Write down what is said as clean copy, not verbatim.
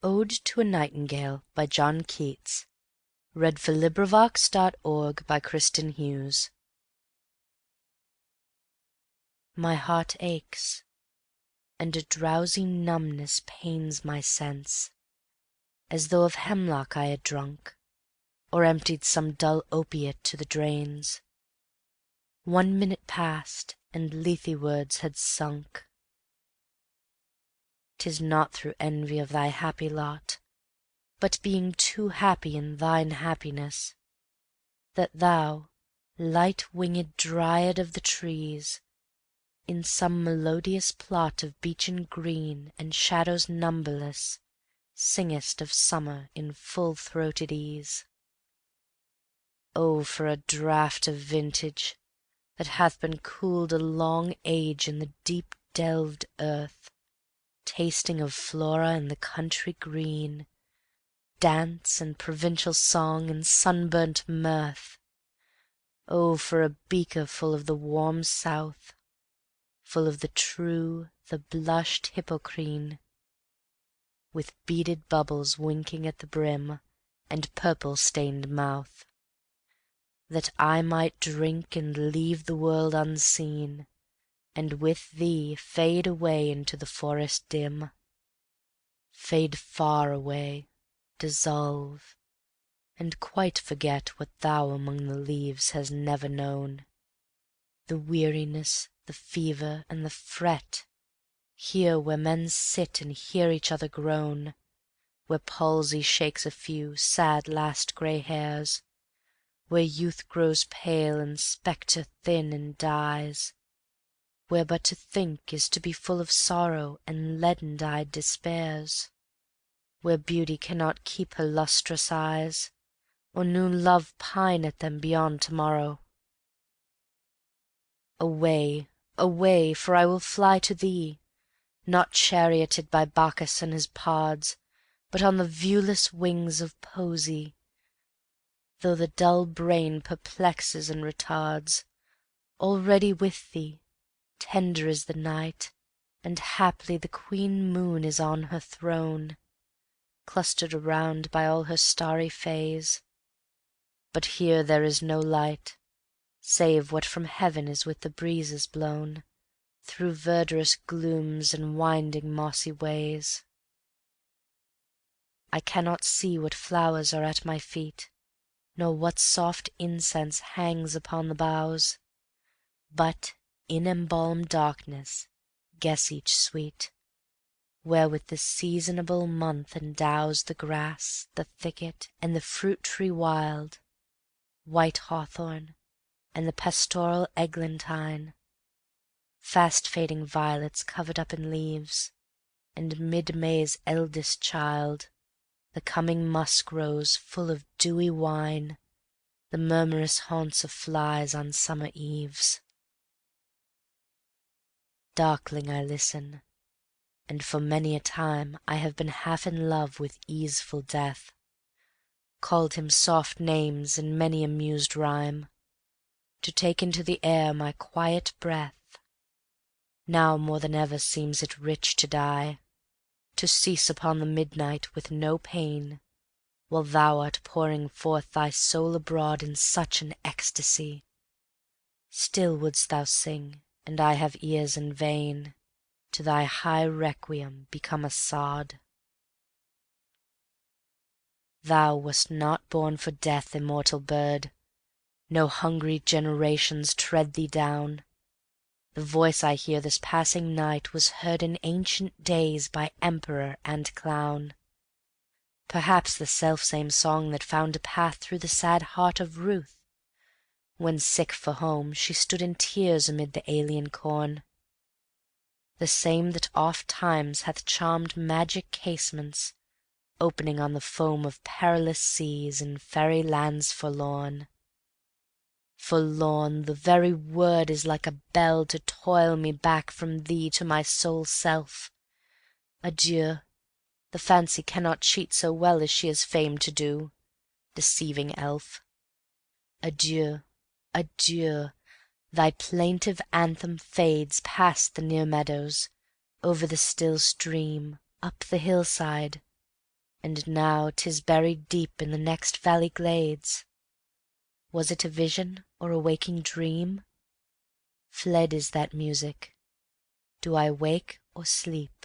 Ode to a Nightingale by John Keats. LibriVox.org. My heart aches, and a drowsy numbness pains my sense, as though of hemlock I had drunk, or emptied some dull opiate to the drains. 1 minute passed, and Lethe-wards had sunk. 'Tis not through envy of thy happy lot, but being too happy in thine happiness, that thou, light-winged Dryad of the trees, in some melodious plot of beechen green and shadows numberless, singest of summer in full-throated ease. Oh, for a draught of vintage, that hath been cooled a long age in the deep-delved earth, tasting of Flora and the country green, dance and provincial song and sunburnt mirth. Oh, for a beaker full of the warm south, full of the true, the blushed Hippocrene, with beaded bubbles winking at the brim, and purple-stained mouth, that I might drink and leave the world unseen, and with thee fade away into the forest dim, fade far away, dissolve, and quite forget what thou among the leaves hast never known, the weariness, the fever, and the fret, here where men sit and hear each other groan, where palsy shakes a few sad last grey hairs, where youth grows pale and spectre thin and dies, where but to think is to be full of sorrow and leaden-dyed despairs, where beauty cannot keep her lustrous eyes, or new love pine at them beyond tomorrow. Away, away, for I will fly to thee, not charioted by Bacchus and his pards, but on the viewless wings of poesy, though the dull brain perplexes and retards, already with thee, tender is the night, and haply the queen moon is on her throne, clustered around by all her starry fays. But here there is no light, save what from heaven is with the breezes blown, through verdurous glooms and winding mossy ways. I cannot see what flowers are at my feet, nor what soft incense hangs upon the boughs, but in embalmed darkness guess each sweet, wherewith the seasonable month endows the grass, the thicket, and the fruit-tree wild, white hawthorn, and the pastoral eglantine, fast-fading violets covered up in leaves, and mid-May's eldest child, the coming musk-rose full of dewy wine, the murmurous haunts of flies on summer eves. Darkling I listen, and for many a time I have been half in love with easeful Death, called him soft names in many a mused rhyme, to take into the air my quiet breath. Now more than ever seems it rich to die, to cease upon the midnight with no pain, while thou art pouring forth thy soul abroad in such an ecstasy. Still wouldst thou sing, and I have ears in vain, to thy high requiem become a sod. Thou wast not born for death, immortal bird, no hungry generations tread thee down. The voice I hear this passing night was heard in ancient days by emperor and clown, perhaps the selfsame song that found a path through the sad heart of Ruth, when sick for home she stood in tears amid the alien corn, the same that oft times hath charmed magic casements, opening on the foam of perilous seas in fairy lands forlorn. Forlorn, the very word is like a bell to toil me back from thee to my sole self. Adieu, the fancy cannot cheat so well as she is famed to do, deceiving elf. Adieu, adieu, thy plaintive anthem fades past the near meadows, over the still stream, up the hillside, and now 'tis buried deep in the next valley glades. Was it a vision or a waking dream? Fled is that music. Do I wake or sleep?